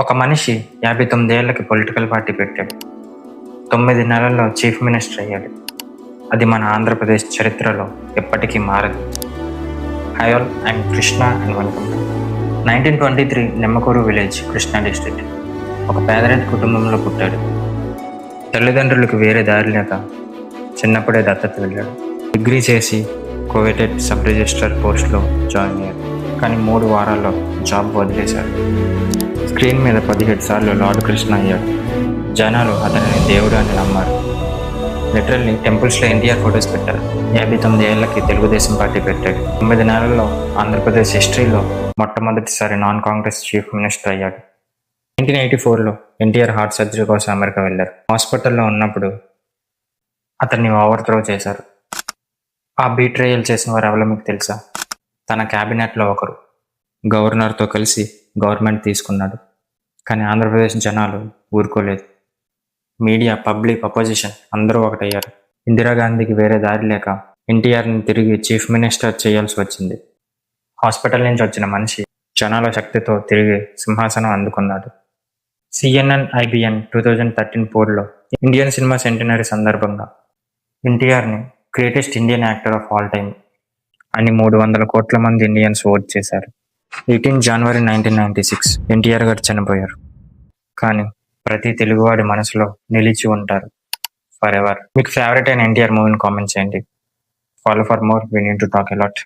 ఒక మనిషి 59 ఏళ్లకి political party పెట్టాడు. 9 నెలల్లో చీఫ్ మినిస్టర్ అయ్యాడు. అది మన ఆంధ్రప్రదేశ్ చరిత్రలో ఎప్పటికీ మారదు. High all, I'm Krishna and welcome. 1923 Nimmakuru village, Krishna district. ఒక పేదరిక కుటుంబంలో పుట్టాడు. తల్లిదండ్రులకు వేరే దారి లేక చిన్నప్పుడే దత్తత వెళ్ళాడు. డిగ్రీ చేసి కోవేటెడ్ సబ్ రిజిస్ట్రార్ పోస్ట్లో జాయిన్ అయ్యాడు. కానీ 3 వారాల్లో జాబ్ వదిలేశాడు. స్క్రీన్ మీద 17 సార్లు లార్డ్ కృష్ణ అయ్యాడు. జనాలు అతనిని దేవుడు అని నమ్మారు. లిటరల్లీ టెంపుల్స్లో ఎన్టీఆర్ ఫొటోస్ పెట్టారు. 59 ఏళ్లకి తెలుగుదేశం పార్టీ పెట్టాడు. 9 నెలల్లో ఆంధ్రప్రదేశ్ హిస్టరీలో మొట్టమొదటిసారి నాన్ కాంగ్రెస్ చీఫ్ మినిస్టర్ అయ్యాడు. 1984లో ఎన్టీఆర్ హార్ట్ సర్జరీ కోసం అమెరికా వెళ్ళారు. హాస్పిటల్లో ఉన్నప్పుడు అతన్ని ఓవర్త్రో చేశారు. ఆ బీట్రేయల్ చేసిన వారు ఎవరో మీకు తెలుసా? తన క్యాబినెట్లో ఒకరు. గవర్నర్తో కలిసి గవర్నమెంట్ తీసుకున్నాడు. కానీ ఆంధ్రప్రదేశ్ జనాలు ఊరుకోలేదు. మీడియా, పబ్లిక్, అపోజిషన్ అందరూ ఒకటయ్యారు. ఇందిరాగాంధీకి వేరే దారి లేక ఎన్టీఆర్ని తిరిగి చీఫ్ మినిస్టర్ చేయాల్సి వచ్చింది. హాస్పిటల్ నుంచి వచ్చిన మనిషి జనాల శక్తితో తిరిగి సింహాసనం అందుకున్నాడు. సిఎన్ఎన్ ఐబిఎన్ 2013 పోల్లో ఇండియన్ సినిమా సెంటినరీ సందర్భంగా ఎన్టీఆర్ని greatest Indian actor of all time అని 300 కోట్ల మంది ఇండియన్స్ ఓట్ చేశారు. 18 జనవరి 1996 ఎన్టీఆర్ గారు చనిపోయారు. కానీ ప్రతి తెలుగువాడి మనసులో నిలిచి ఉంటారు ఫర్ ఎవర్. మీకు ఫేవరెట్ అయిన ఎన్టీఆర్ మూవీని కామెంట్ చేయండి. Follow for more, we need to talk a lot.